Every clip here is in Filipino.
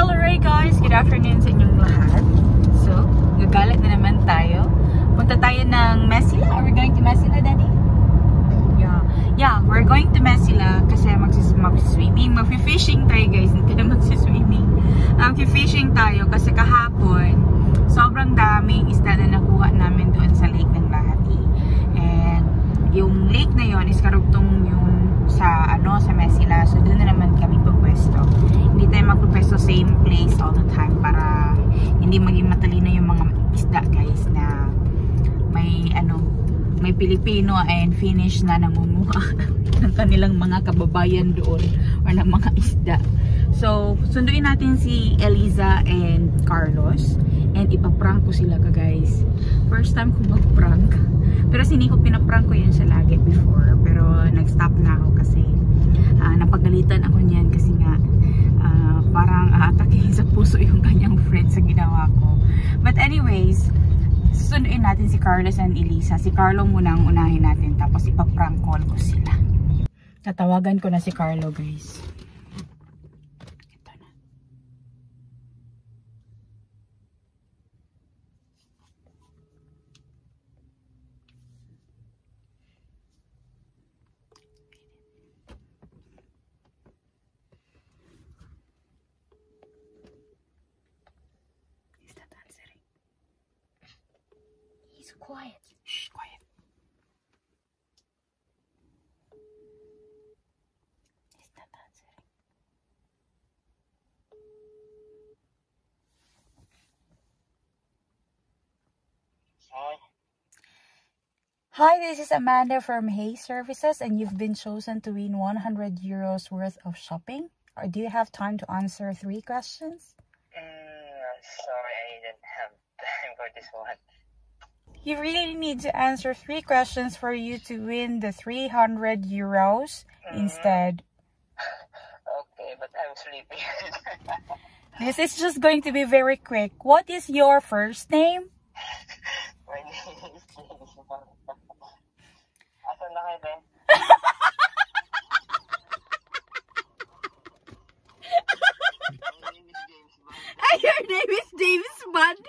Alright guys, good afternoon sa inyong lahat. So, gagalit na naman tayo. Punta tayo ng Mesilla. Are we going to Mesilla, Daddy? Yeah, we're going to Mesilla kasi mag-swimming. Mag-fishing tayo guys, hindi tayo mag-swimming. Mag-fishing tayo kasi kahapon sobrang daming isda na nakuha namin doon sa lake ng Lahati. And yung lake na yon is karugtong yung sa Mesilla. So doon na naman kami pupwesto. Hindi tayo magpupwesto same place all the time para hindi maging matalino yung mga isda guys na may Pilipino and Finnish na nangunguha ng kanilang mga kababayan doon or ng mga isda. So sunduin natin si Eliza and Carlos and ipaprank ko sila guys. First time ko mag-prank. Pero siniko pinaprank ko yan siya lagi before. Pero nag-stop na ako kasi napagalitan ako niyan kasi nga parang aatakihin sa puso yung kanyang friend sa ginawa ko. But anyways, susunduin natin si Carlos and Eliza. Si Carlo muna ang unahin natin tapos ipaprank call ko sila. Tatawagan ko na si Carlo guys. Ito na. He's not answering. He's quiet. Shh, quiet. He's not answering. Hi, this is Amanda from Hay Services and you've been chosen to win 100 euros worth of shopping. Or do you have time to answer 3 questions? Sorry, I didn't have time for this one. You really need to answer 3 questions for you to win the 300 euros instead. Okay, but I'm sleepy. This is just going to be very quick. What is your first name? My name is James. Asan na kayo, Ben? My name is James Bond. Your name is James Bond.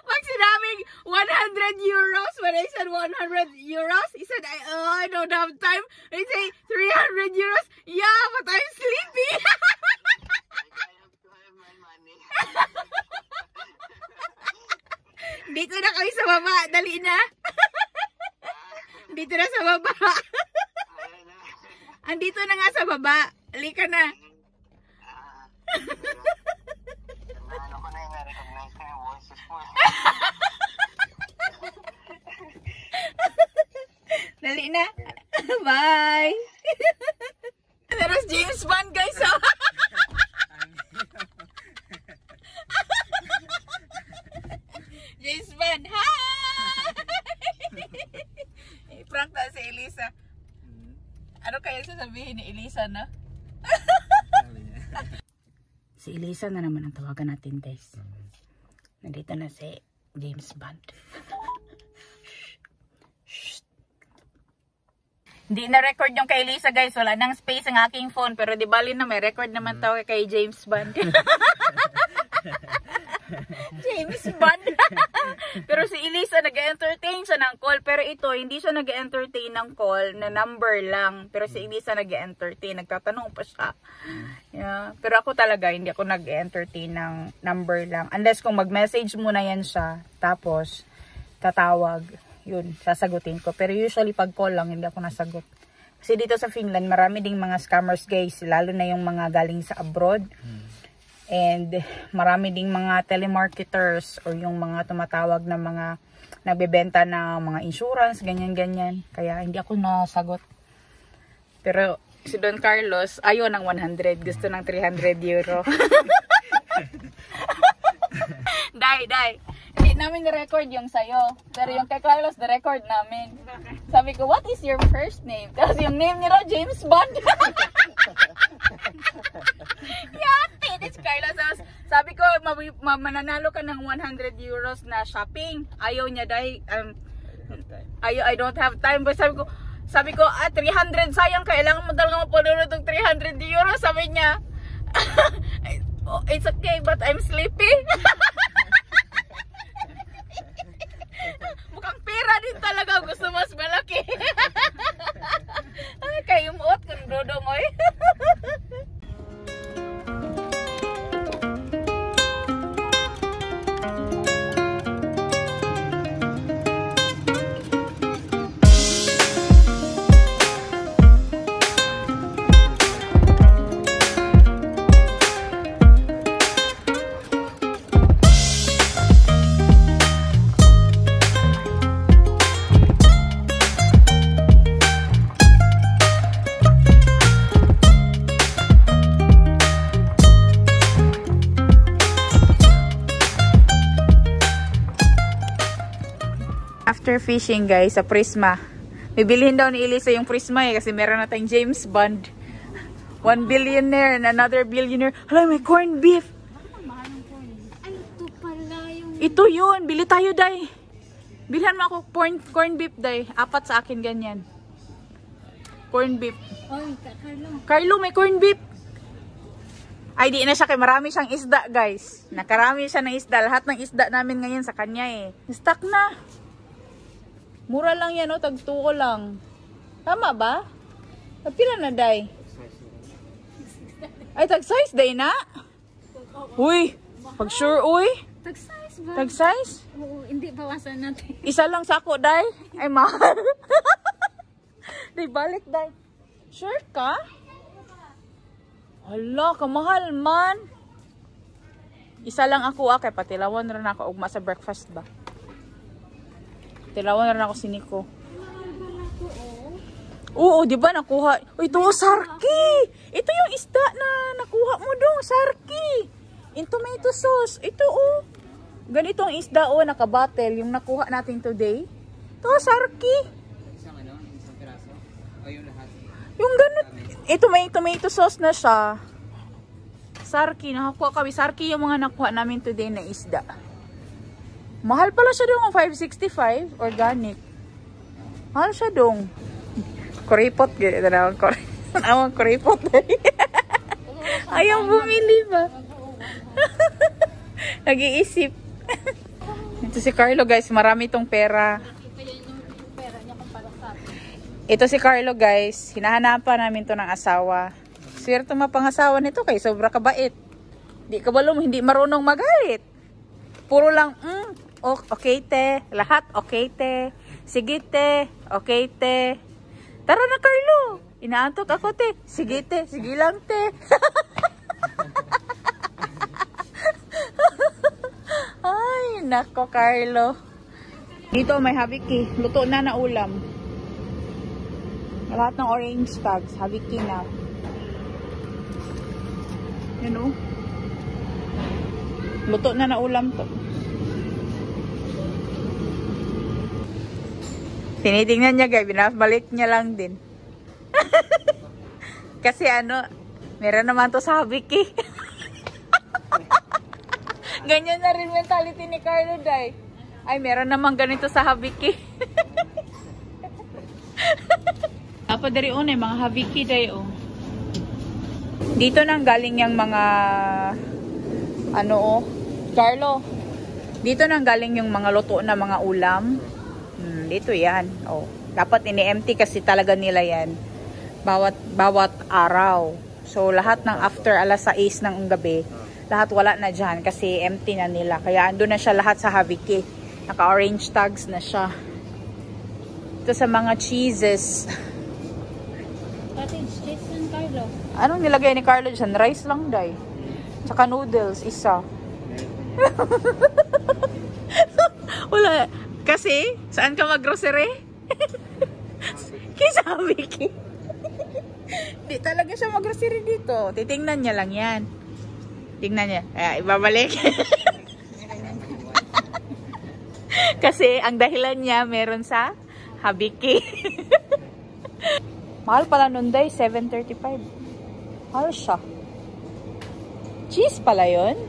Pag sinabing 100 euros, when I said 100 euros, he said, I don't have time. I say 300 euros. Yeah, but I'm sleepy. I have to have my money. Dito na kami sa baba. Dali na. Dito na sa baba. Andito na nga sa baba. Halika na. Ano ko na yung na-recognize ko yung voices mo. Dali na. Bye. There's James Bond guys. Oh. James Bond. Hi! I-prank na si Eliza. Ano kaya sasabihin ni Eliza na? Si Eliza na naman ang tawagan natin guys. Nandito na si James Bond. Hindi na record yung kay Eliza guys. Wala nang space ang aking phone. Pero di bali na may record naman tawag kay James Bond. James Bond. Pero si Eliza nag-entertain siya ng call. Pero ito, hindi siya nag-entertain ng call na number lang. Pero si Eliza nag-entertain. Nagtatanong pa siya. Yeah. Pero ako talaga, hindi ako nag-entertain ng number lang. Unless kung mag-message muna yan siya. Tapos, tatawag. Yun, sasagutin ko. Pero usually pag call lang, hindi ako nasagot. Kasi dito sa Finland, marami ding mga scammers guys. Lalo na yung mga galing sa abroad. And marami ding mga telemarketers or yung mga tumatawag na mga nagbebenta na mga insurance, ganyan-ganyan. Kaya hindi ako nasagot. Pero si Don Carlos, ayaw ng 100. Gusto ng 300 euro. Dai. Hindi namin na-record yung sayo. Pero yung kay Carlos, na-record namin. Sabi ko, what is your first name? Tapos yung name nila, James Bond. Yate, it's Carlos. Sabi ko, mananalo ka ng 100 euros na shopping. Ayaw niya, I don't have time. But sabi ko, Sabi ko, 300 sayang, kailangan mo talaga mapunod ng 300 euro. Sabi niya, oh, it's okay, but I'm sleepy. Mukhang pera din talaga, gusto mas malaki. Ay, kayumot, kung dodong, oy. After fishing guys, sa Prisma. Bibilihin daw ni Elisa yung Prisma kasi meron na tayong James Bond. 1 billionaire and another billionaire. Hala, may corned beef. Ay, ito pala yung... Ito yun. Bili tayo, day. Bilhan mo ako corned beef, day. 4 sa akin ganyan. Corned beef. Oy, Carlo. Carlo, may corned beef. Ay, di na siya kay marami siyang isda, guys. Nakarami siya ng isda. Lahat ng isda namin ngayon sa kanya eh. Stock na. Mura lang yan, oh. Tag-2 lang. Tama ba? Pila na, day? Ay, tag-size, day na? Uy, pag sure, uy. Tag-size ba? Tag-size? Oo, hindi bawasan natin. Isa lang sako, day. Ay, mahal. Day, balik, day. Sure ka? Hala, kamahal man. Isa lang ako, kay patilawan rin ako ugma sa breakfast ba? Tilawan rin ako si Nico. Oo, di ba nakuha? Uy, ito, sarki! Ito yung isda na nakuha mo doon, sarki! In tomato sauce. Ito, oh. Ganito ang isda, oh, nakabattle. Yung nakuha natin today. Ito, sarki. Isang ano? Isang piraso? O yung lahat? Yung ganun. Ito, may tomato sauce na siya. Sarki. Nakakuha kami. Sarki yung mga nakuha namin today na isda. Mahal pala siya doon, 565. Organic. Mahal siya doon. Kuripot. Awang kuripot. Ayaw bumili ba? Nag-iisip. Ito si Carlo, guys. Marami tong pera. Ito si Carlo, guys. Hinahanapan namin to ng asawa. Swerte mapangasawa nito kay sobra kabait. Di kabalom, hindi marunong magalit. Puro lang, okay te. Lahat okay te. Sige te. Okay te. Tara na, Carlo. Inaantok ako te. Sige te. Sige lang te. Ay, nako, Carlo. Dito may habiki. Luto na na ulam. Lahat ng orange tags. Habiki na. You know? Luto na na ulam to. Tinitingnan niya, guys. Binabalik niya lang din. Kasi ano, meron naman to sa habiki. Ganyan na rin mentality ni Carlo, day. Ay, meron naman ganito sa habiki. Apa dari una, mga habiki, day, oh. Dito nang galing yung mga, ano, oh. Carlo, dito nang galing yung mga luto na mga ulam. Dito yan, oh. Dapat ini-empty kasi talaga nila yan. Bawat araw. So, lahat ng after alas 6 ng gabi, lahat wala na dyan kasi empty na nila. Kaya ando na siya lahat sa habiki. Naka-orange tags na siya. Ito sa mga cheeses. Cottage cheese ng Carlo. Anong nilagay ni Carlo dyan? Rice lang, day. Tsaka noodles, isa. Wala. Kasi, saan ka mag-grocery? Kisa habiki. Di talaga siya mag-grocery dito. Titingnan niya lang yan. Tingnan niya. Ay, ibabalik. Kasi ang dahilan niya meron sa habiki. Mahal pala nun, day. 7.35. Mahal siya. Cheese pala yun.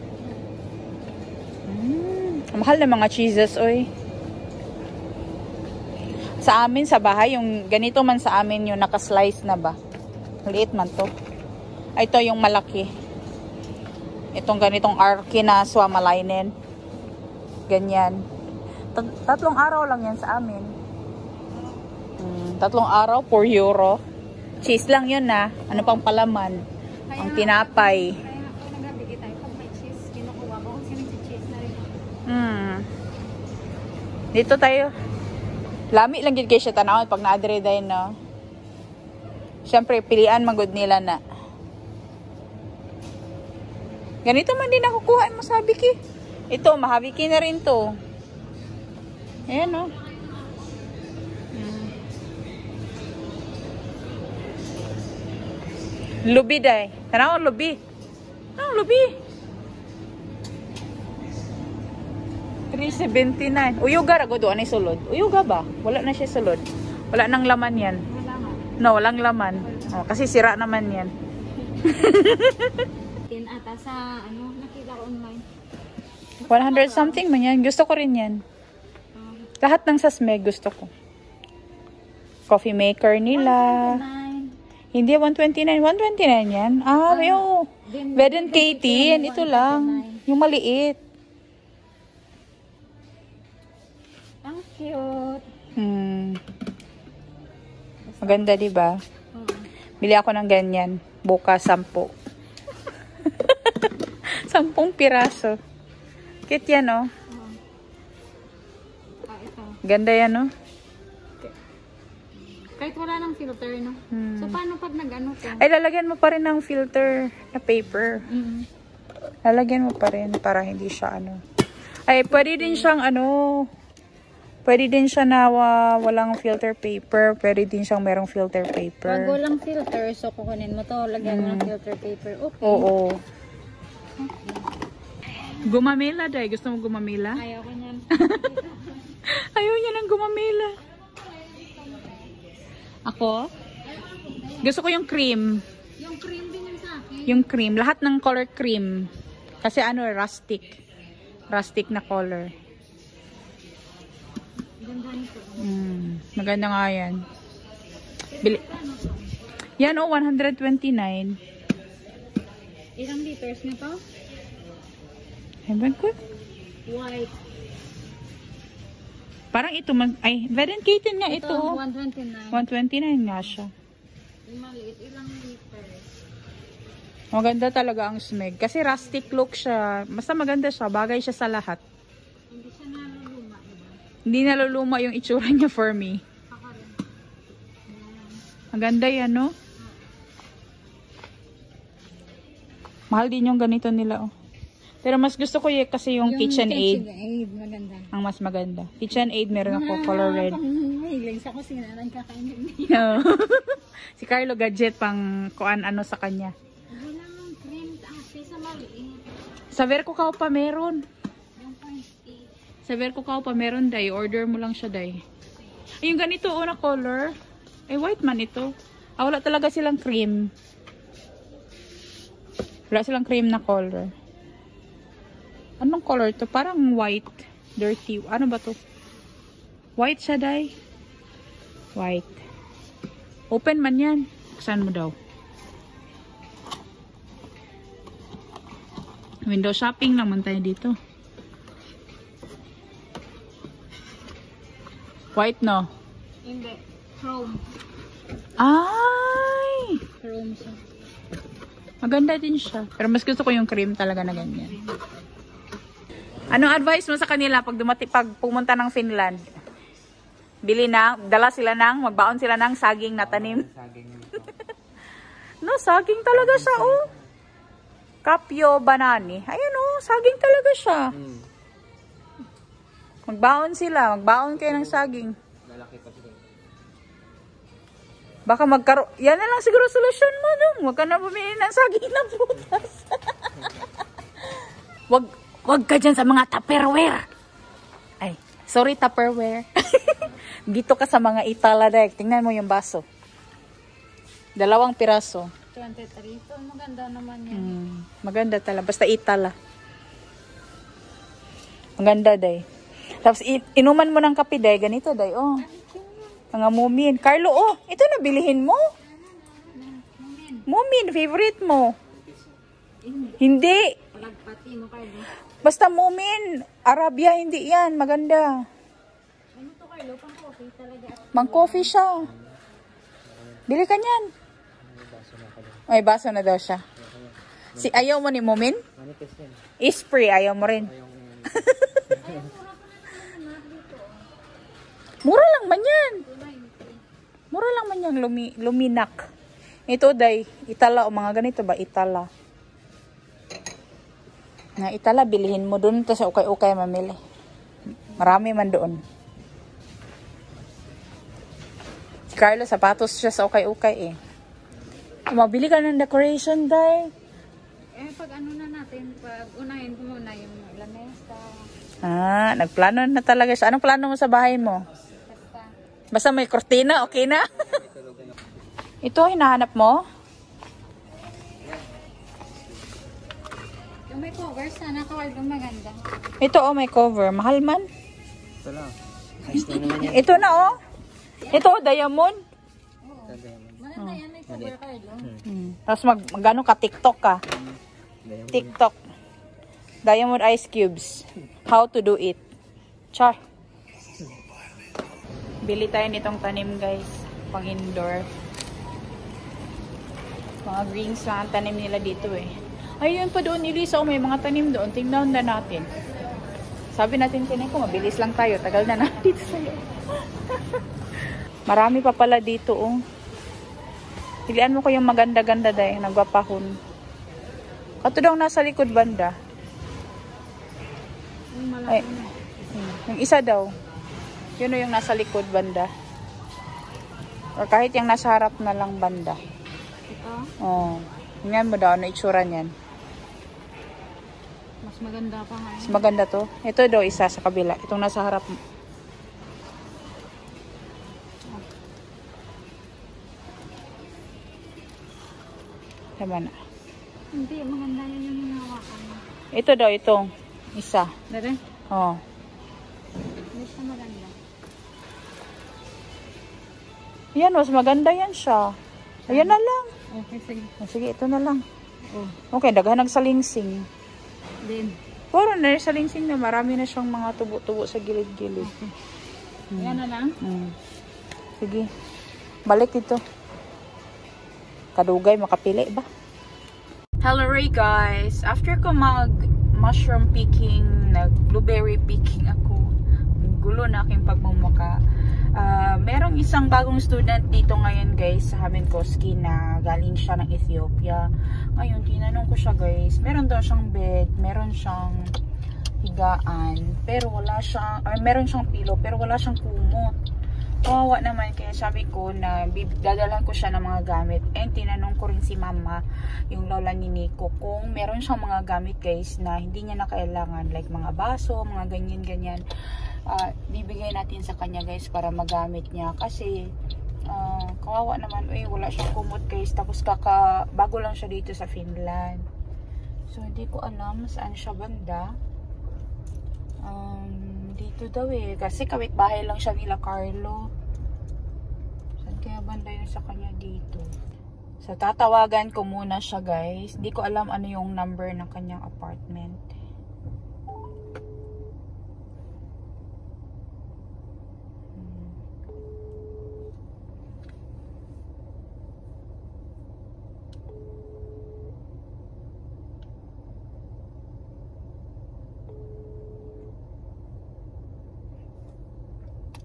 Mahal na mga cheeses, oy. Sa amin, sa bahay, yung ganito man sa amin yung naka-slice na ba? Liit man to. Ay, ito yung malaki. Itong ganitong arki na swamalainen. Ganyan. 3 araw lang yan sa amin. 3 araw, €4. Cheese lang yun na. Ano pang palaman? Ang tinapay. Kaya ako nagbibigay tayo. Pag may cheese, kinukuha ko. Kasi nag-cheese na rin. Dito tayo. Lami lang gid kay siya tanawon pag na-adre day no. Siyempre pilian magud nila na. Ganito man din nakukuha mo sabi ki. Ito mahabiki na rin to. Ayan no. Lubi day. Tanawon lubi. Lubi. 379. Uyuga ra gud ani sulod. Uyuga ba? Wala na siya sulod. Wala nang laman yan. Wala nga. No, walang laman. Oh, kasi sira naman yan. Ata sa, nakita ko online. 100 something man yan. Gusto ko rin yan. Lahat ng sasmeg gusto ko. Coffee maker nila. 129. Hindi 129. 129 yan. Yung Bed and Katie. Ito lang. Yung maliit. Ang cute. Maganda, diba? Bili ako ng ganyan. Bukas 10. 10 piraso. Cute yan, oh. Ito. Ganda yan, oh. Kahit wala nang filter, no? So, paano pag nag-ano to? Ay, lalagyan mo pa rin ng filter na paper. Lalagyan mo pa rin para hindi siya, Ay, pwede din siyang, pwede din siya na walang filter paper. Pwede din siyang merong filter paper. Pag walang filter, so kukunin mo to, lagyan mo ng filter paper. Okay. Oo. Gumamela, day. Gusto mo gumamela? Ayaw ko niyan. Ayaw niya ng gumamela. Ako? Gusto ko yung cream. Yung cream din yung sa akin. Yung cream. Lahat ng color cream. Kasi rustic. Rustic na color. Ganda nito. Maganda nga yan. Bili. Yan 129. Ilang liters na to? Ewan ko. White. Parang ito Bed and Katie nga ito. 129. 129 nga siya. Yung maliit, ilang liters? Maganda talaga ang smeg. Kasi rustic look siya. Basta maganda siya. Bagay siya sa lahat. Hindi siya naluluma, diba? Hindi naluluma yung itsura niya for me. Ako rin. Maganda yan, no? Mahal din yung ganito nila, oh. Pero mas gusto ko kasi yung KitchenAid. KitchenAid, maganda. Ang mas maganda. KitchenAid meron ako color red. Mahilig sa kusina ng kakainin No. niya. Si Carlo gadget pang kuan sa kanya. Wala nang cream. Sa maliit. Sa Verco Kao pa meron. Yung 0.8. Sa Verco Kao pa meron, day. Order mo lang siya, day. Ay, yung ganito, na color. Ay, white man ito. Wala talaga silang cream. Wala silang cream na color. Anong color to? Parang white. Dirty. Ano ba to? White siya, day. White. Open man yan. Buksan mo daw. Window shopping naman tayo dito. White, no? Hindi. Chrome. Ay! Chrome siya. Maganda din siya. Pero mas gusto ko yung cream talaga na ganyan. Anong advice mo sa kanila pag pumunta ng Finland? Dala sila magbaon sila ng saging na tanim. Saging nito. No, saging talaga siya, oh. Kapyo banani. Ayun, oh, saging talaga siya. Magbaon sila. Magbaon kayo ng saging. Lalaki pa sila. Baka yan na lang siguro solusyon mo, no? Huwag ka na bumili ng saging na putas. Wag ka dyan sa mga Tupperware. Ay, sorry Tupperware. Dito ka sa mga Itala, Dek. Tingnan mo yung baso. 2 piraso. 23. Ito, maganda naman yan. Maganda talaga. Basta Itala. Maganda, Day. Tapos, inuman mo ng kape, Day. Ganito, Day. Oh. Mga Moomin. Carlo, oh, ito na bilihin mo. Moomin, favorite mo. Hindi. Pagpati mo, Carlo. Basta Moomin. Arabia, hindi yan. Maganda. Ano to, Carlo? Pang coffee talaga. Mang coffee siya. Bili ka niyan. Ay, baso na daw siya. Si ayaw mo ni Moomin? Spray, ayaw mo rin. Mura lang man yan. Mura lang man yan, luminak. Ito, day, itala o mga ganito ba? Itala. Na itala, bilihin mo doon. Tapos ukay-ukay mamili. Marami man doon. Si Carlo, sapatos siya sa ukay-ukay eh. Mabili ka ng decoration, day. Pag ano na natin, pag unahin ko muna yung lamesa. Nagplano na talaga siya. Anong plano mo sa bahay mo? Basta may kortina, okay na? Ito, hinahanap mo? Yung may cover, sana Carlo maganda. Ito, oh, may cover. Mahal man. Ito lang. Ayos na naman yan. Ito na, oh. Ito, diamond. Maganda yan, may cover, Carlo. Tapos magano ka, TikTok ka. TikTok. Diamond ice cubes. How to do it. Char. Bili tayo nitong tanim, guys. Pang indoor. Mga greens lang ang tanim nila dito eh. Ayun pa doon, Elisa. May mga tanim doon. Tingnan na natin. Sabi natin kanina ko, mabilis lang tayo. Tagal na natin sa'yo. Marami pa pala dito, oh. Pilian mo ko yung maganda-ganda dahil nagwapahon. Kato daw nasa likod banda. Ay, yung isa daw. Yun yung nasa likod banda. Or kahit yung nasa harap na lang banda. Ito, Oh. Tingnan mo daw, ano itsura niyan. mas maganda pa nga. Mas maganda to. Ito daw isa sa kabila. Itong nasa harap. Tama na. Hindi, maganda yun yung hinahawakan. Ito daw, itong isa. Dere? Oh. Hindi siya maganda. Yan, mas maganda yan siya. Ayan na lang. Okay, sige. Oh, sige, ito na lang. Okay, daghan nagsalingsing. Then, Puro na salingsing na marami na siyang mga tubo-tubo sa gilid-gilid. yan na lang. Sige. Balik dito. Kadugay, makapili ba? Hello Ray guys. After ko mag mushroom picking, nag-blueberry picking ako. Gulo na aking pagmumuka. Merong isang bagong student dito ngayon guys sa Haminkoski na galing siya ng Ethiopia. Ngayon, tinanong ko siya guys. Meron daw siyang bed, meron siyang higaan, pero wala siyang, meron siyang pillow, pero wala siyang kumot. Kawawa naman, kaya sabi ko na dadalan ko siya ng mga gamit. And tinanong ko rin si mama, yung lola ni Nico, kung meron siyang mga gamit guys na hindi niya na kailangan, like mga baso, mga ganyan-ganyan. Bibigay natin sa kanya guys para magamit niya. Kasi kawawa naman, wala siyang kumot guys. Tapos bago lang siya dito sa Finland. So hindi ko alam saan siya banda. Dito daw eh. Kasi kawit-bahay lang siya nila Carlo. Saan kaya banda yun sa kanya dito? So tatawagan ko muna siya guys. Hindi ko alam ano yung number ng kanyang apartment.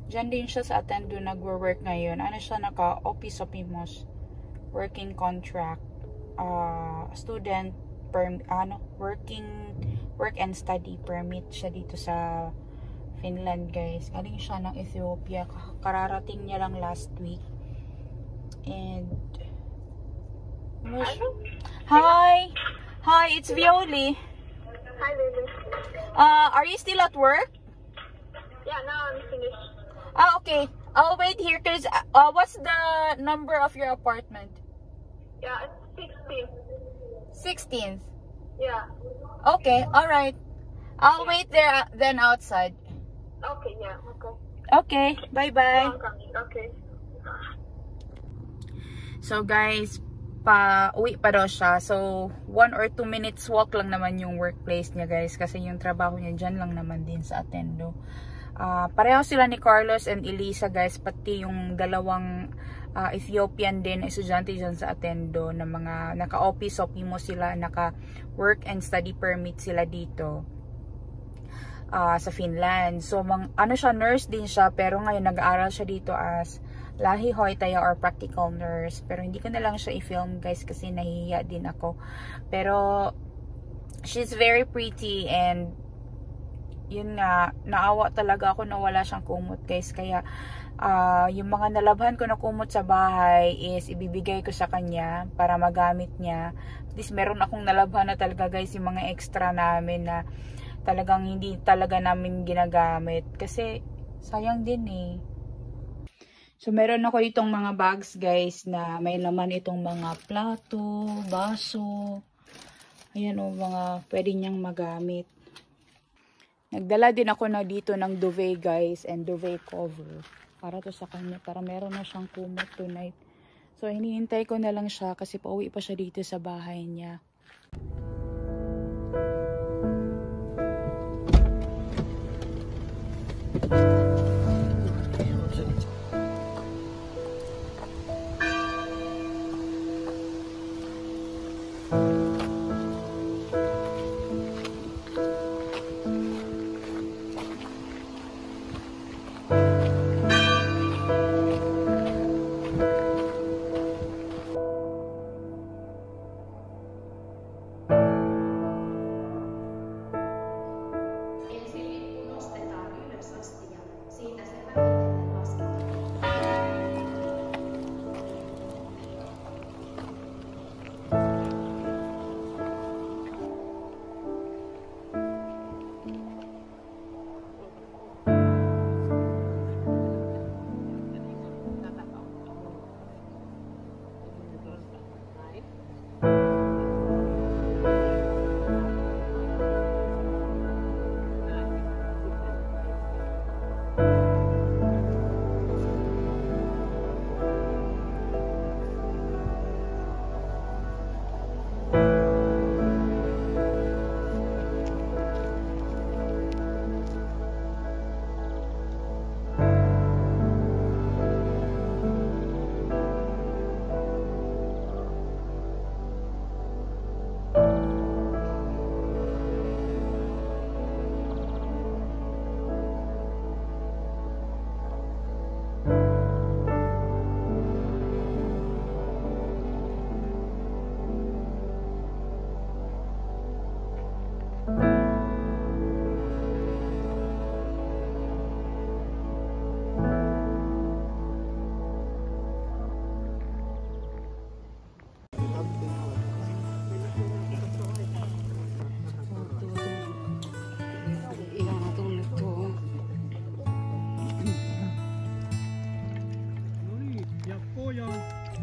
Diyan din siya sa Attendo nagwo-work ngayon. Ano siya, naka-office opimos. Working contract. Student work and study permit siya dito sa Finland guys. Galing siya ng Ethiopia. Kararating niya lang last week. And Hi! Hi, it's Violi. Hi, baby. Are you still at work? Yeah, now I'm finished. Okay. I'll wait here because what's the number of your apartment? Yeah, it's 16. 16th. Yeah. Okay, alright. I'll wait there then outside. Okay, yeah, okay. Okay, bye-bye. Okay. So guys, uwi pa daw siya. So 1 or 2 minutes walk lang naman yung workplace niya guys. Kasi yung trabaho niya dyan lang naman din sa Attendo. Pareho sila ni Carlos and Elisa guys. Pati yung dalawang Ethiopian din, estudyante dyan sa Attendo. Na mga naka-office mo sila, naka-work and study permit sila dito. Sa Finland. So, ano siya, nurse din siya, pero ngayon nag-aaral siya dito as lahi hoitaya or practical nurse. Pero hindi ko na lang siya i-film guys kasi nahihiya din ako. Pero, she's very pretty and yun nga, naawa talaga ako na wala siyang kumot guys. Kaya, yung mga nalabhan ko na kumot sa bahay is ibibigay ko sa kanya para magamit niya. At least meron akong nalabhan na talaga guys, yung mga extra namin na talagang hindi talaga namin ginagamit kasi sayang din eh. So meron ako itong mga bags guys na may laman itong mga plato, baso. Ayan o, mga pwede niyang magamit. Nagdala din ako na dito ng duvet guys and duvet cover para to sa kanya, para meron na siyang kumot tonight. So hinihintay ko na lang siya kasi pauwi pa siya dito sa bahay niya.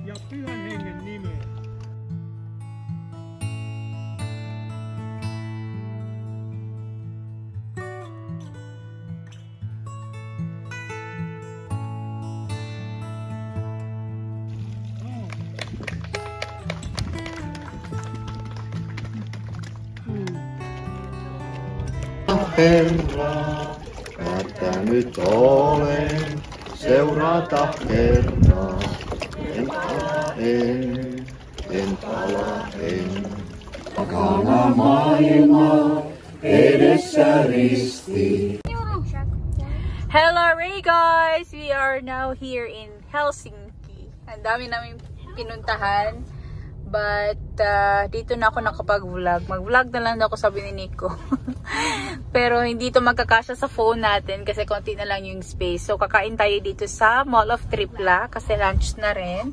Ja Pyhän Hengen nimeen. Herra, päättänyt olen seurata Herraa. En pala en. Takana maailma edessä risti. Hello Ray guys! We are now here in Helsinki. Ang dami namin pinuntahan. But dito na ako nakapag-vlog. Mag-vlog na lang ako, sabi ni Nico. Pero hindi to magkakasya sa phone natin kasi konti na lang yung space. So kakain tayo dito sa Mall of Tripla kasi lunch na rin.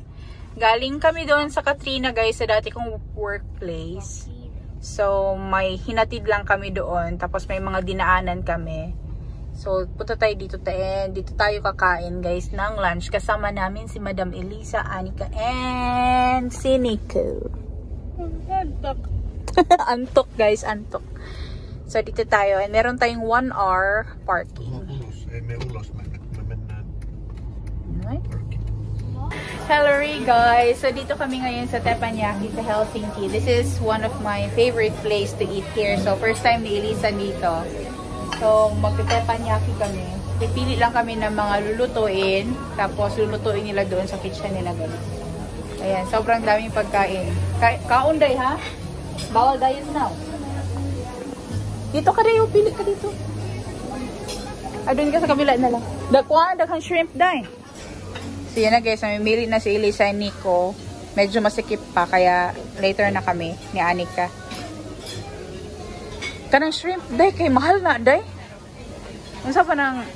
Galing kami doon sa Katrina guys, sa dati kong workplace. So may hinatid lang kami doon. Tapos may mga dinaanan kami. So punta tayo dito tayo kakain guys ng lunch. Kasama namin si Madam Elisa, Anika, and si Nico. Antok. Antok guys, antok. So dito tayo, and meron tayong 1 hour parking. Ulos, ei me ulos mennä, me Ay. Hello guys! So dito kami ngayon sa Teppanyaki sa Helsinki. This is one of my favorite place to eat here. So first time ni Elisa dito. So magte-teppanyaki kami. Pipili lang kami ng mga lulutuin. Tapos lulutuin nila doon sa kitchen nila ganun. Ayan, sobrang daming pagkain. Kaunday ha? Bawal diet now. Dito ka rin, pili ka dito. Doon ka sa kabila na lang. Daghang shrimp dahil. So yan na guys, mamimili na si Elisa and Nico. Medyo masikip pa, kaya later na kami ni Anika. Kanang shrimp, day, kay mahal na, day. Ano sa pa ng,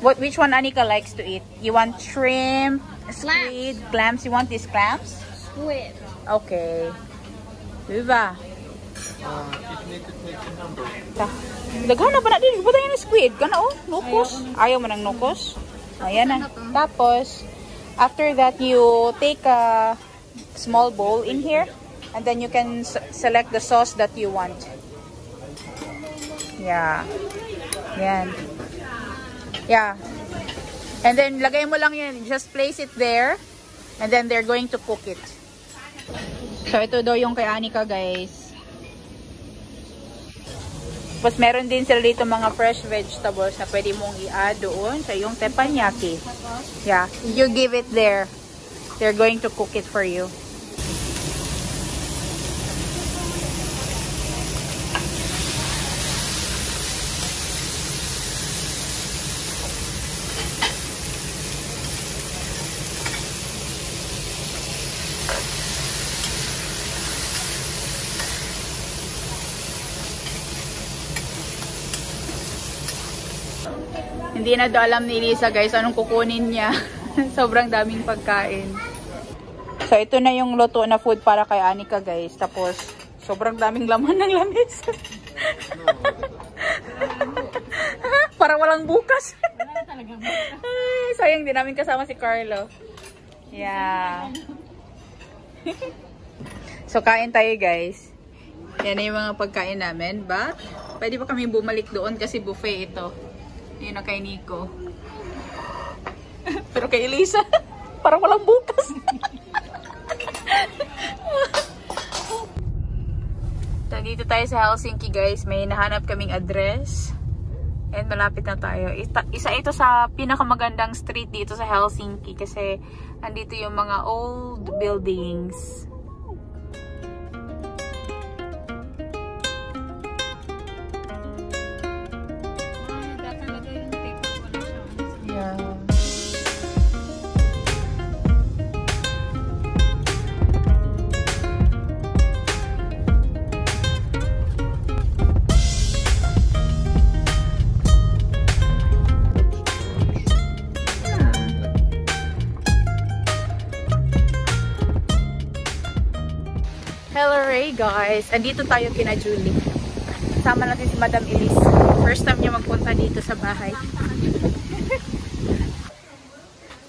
which one Anika likes to eat? You want shrimp, squid, clams? You want these clams? Squid. Okay. Diba? Daghan na pa na din. Ba't yung squid? Gana oh, nukos. Ayaw mo ng nukos? Ayan na. Tapos, after that, you take a small bowl in here. And then you can select the sauce that you want. Yeah. Yan. Yeah. And then, lagay mo lang yan. Just place it there. And then, they're going to cook it. So, ito daw yung kay Anika, guys. Tapos meron din sila dito mga fresh vegetables na pwede mong i-add doon sa yung teppanyaki. Yeah, you give it there. They're going to cook it for you. Hindi na do alam ni Elisa guys anong kukunin niya. Sobrang daming pagkain. So ito na yung luto na food para kay Anika guys. Tapos sobrang daming laman ng lamis. Para walang bukas. Ay, sayang din namin kasama si Carlo. Yeah. So kain tayo guys. Yan na yung mga pagkain namin. But pwede pa kami bumalik doon kasi buffet ito. Yun na kay Nico. Pero kay Elisa, parang walang bukas. Dito tayo sa Helsinki guys. May nahanap kaming address. And malapit na tayo. Isa ito sa pinakamagandang street dito sa Helsinki. Kasi andito yung mga old buildings. Hello Ray guys! Andito tayo kina Julie. Kasama natin si Madam Elise. First time niya magpunta dito sa bahay.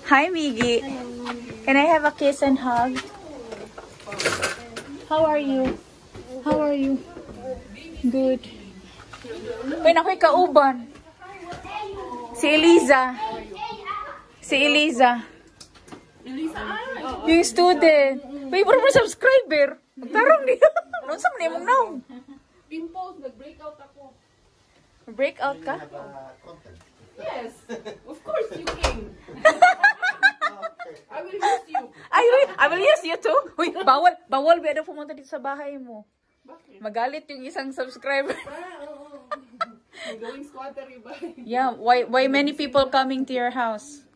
Hi Miggy! Can I have a kiss and hug? How are you? How are you? Good. Uy, nakoy kauban. Si Eliza. Si Eliza. Yung student. Uy, parang may subscriber. Magtarong niya. Noon sa mga mong naong. Pimples, nag-breakout ako. Breakout ka? Yes. Of course you came. I will use you. I will use you too. Uy, bawal ba na pumunta dito sa bahay mo? Magalit yung isang subscriber. Going squatter iba. Yeah, why many people coming to your house?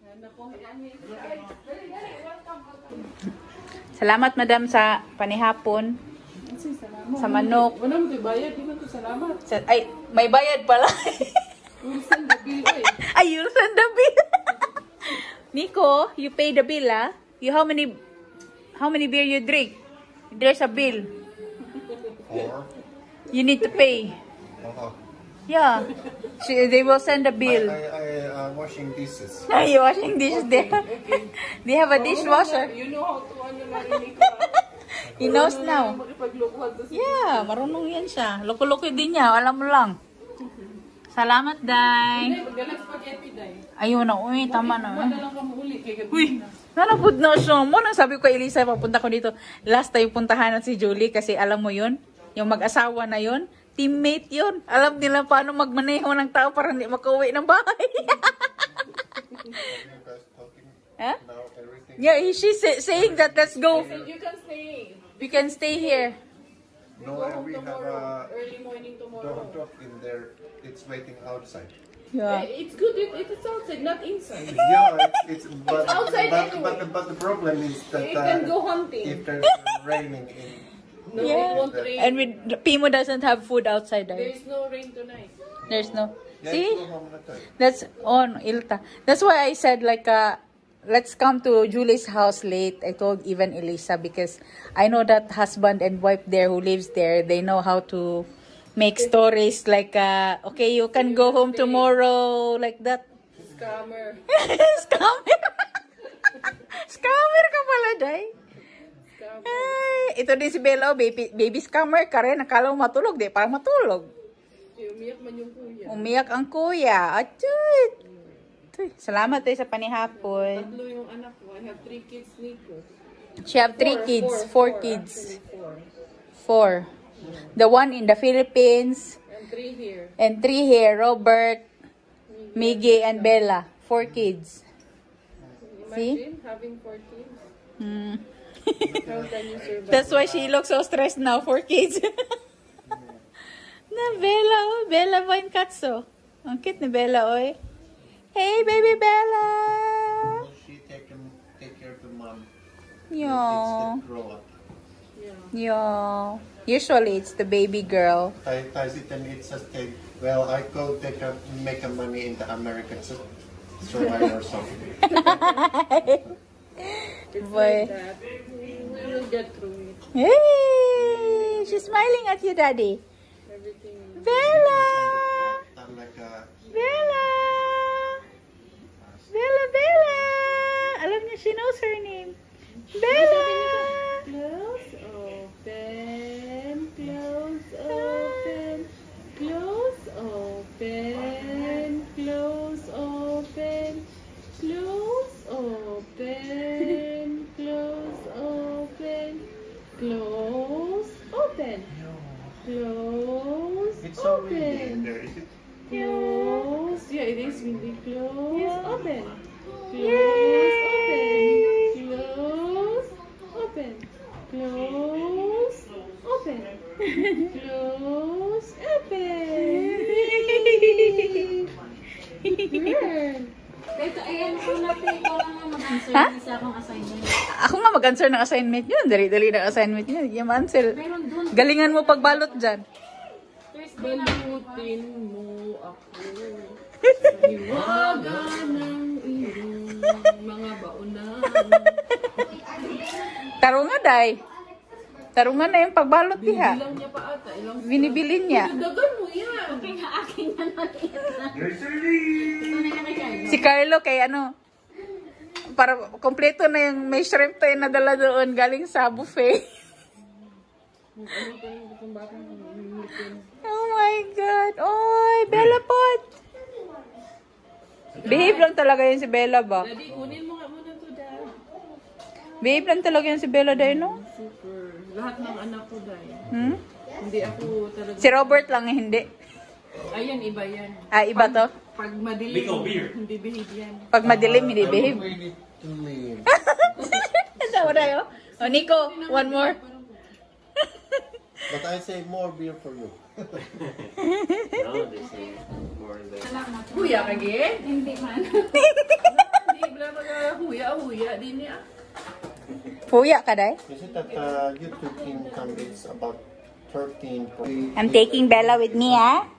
Salamat madam sa panihapon. Sa manok. Wala mo ito bayad, di ba ito salamat. Ay, may bayad pala. You'll send the bill, eh. Ay, you'll send the bill. Nico, you pay the bill, ah? How many beer you drink? There's a bill. 4. You need to pay. Yeah. They will send a bill. I washing dishes. Are you washing dishes there? They have a dishwasher. You know how to narinig ka. He knows now. Makipaglokohan to Yeah, marunong yan siya. Loko-loko din niya. Alam mo lang. Salamat, Day. Magalang spaghetti, day. Ayun na, uy, tama na. Madalang ka mo uli kay gabi. Uy, nanapod na siya. Mo nang sabi ko kay Elisa, papunta ko dito. Last time puntahan na si Julie kasi alam mo yun, yung mag-asawa na yun, teammate yun. Alam nila paano magmaneho ng tao para hindi makauwi ng bahay. Huh? Yeah, she's saying that let's go. You can stay. We can stay here. No, we have a Early morning tomorrow. dog in there. It's waiting outside. Yeah. It's good if it's outside, not inside. Yeah, it's but, outside anyway. but the problem is that You can go hunting. if there's raining in No, it won't rain. And Pimo doesn't have food outside. There's no rain tonight. There's no. yeah, See? go home na tayo. That's on Ilta. That's why I said like let's come to Julie's house late. I told even Elisa because I know that husband and wife there who lives there, they know how to make stories like okay, you can go home tomorrow like that. Scammer. Scammer. Scammer ka pala, Day. Ay, ito din si Bella, baby scammer ka rin. Akala mo matulog, di parang matulog. Umiyak man yung kuya. Umiyak ang kuya. Achut! Salamat sa panihapon. Tatlo yung anak ko. I have 3 kids, Nico. She have 3 kids, 4 kids. Actually, 4. The one in the Philippines. and 3 here. And 3 here, Robert, Miggy, and Bella. 4 kids. Imagine having 4 kids. Hmm. How can you survive? That's why she looks so stressed now, 4 kids. Na Bella, oh. Bella Vine Katso. Ang cute ni Bella, oy. Hey, baby Bella! She take care of the mom. Yo. Kids that grow up. Yo. Usually it's the baby girl. I sit and it's just take. Well, I go make a money in the American survivor or something. Boy. That we will get through it. Hey! She's smiling at you, Daddy. Everything. Bella! I'm like Bella! Bella, Bella! Alam niya, she knows her name. Bella! Close, open, close, open, close, open, close, open, close, open, close, open, close, open, close, it's so windy in open, there. Is it? close, yeah, it is windy, close, open, close, open, close, open, close, open, close, open. Girl. Ito, ayan, so natin ikaw lang ang mag-answer Ha? sa akong assignment. Ako nga mag-answer ng assignment yun. Dali-dali ng assignment yun. Yung answer. Meron dun, Galingan mo pagbalot dyan. Thursday na. Balutin mo ako sa hiwaga ng iyong mga baunan. Tarungan, Day. Tarungan na yung pagbalot niya. Bilang niya pa ata. Ilang Binibili niya. dagan mo yan. Okay nga, aking na maliit na. Ito na yan kay Carlo. Si Carlo kay ano, para kompleto na yung may shrimp tayo na dala doon galing sa buffet. Oh my God. Oy, Bella Pot. Behave lang talaga yun si Bella ba? Daddy, kunin mo nga muna to, Dad. Behave lang talaga yun si Bella dahil no? Super. Lahat ng anak ko, Dad. Hmm? Hindi ako talaga. Si Robert lang eh, hindi. Ayan, iba yan. Ah, iba to? Pag madilim, hindi behave yan. Pag madilim, hindi behave. We need to leave. Tawa na yun. O, Nico, one more. But I say more beer for you. No, they say more than Huya ka, Ge? Hindi man. Hindi, bla mga huya din niya. Puya ka, Day? You said that YouTube income is about 13. I'm taking Bella with me, ah.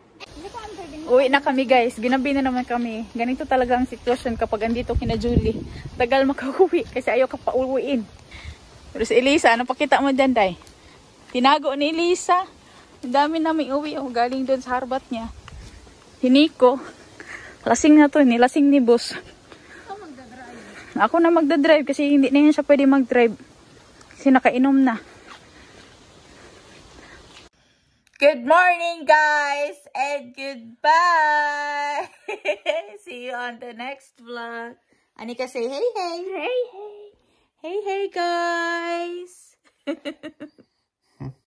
Uwi na kami, guys. Ginabi na naman kami. Ganito talaga ang sitwasyon kapag andito kina Julie. Tagal makauwi kasi ayaw ka pa uwiin. Pero si Elisa, ano pakita mo dyan, Day? Tinago ni Elisa. Ang dami namin uwi. Oh, galing doon sa harbat niya. Hiniko. Lasing na to. Nilasing ni boss. Ako na magdadrive kasi hindi na yun siya pwede magdrive. Kasi nakainom na. Good Good morning, guys, and goodbye. See you on the next vlog. Anika, say hey, hey. Hey, hey. Hey, hey, guys.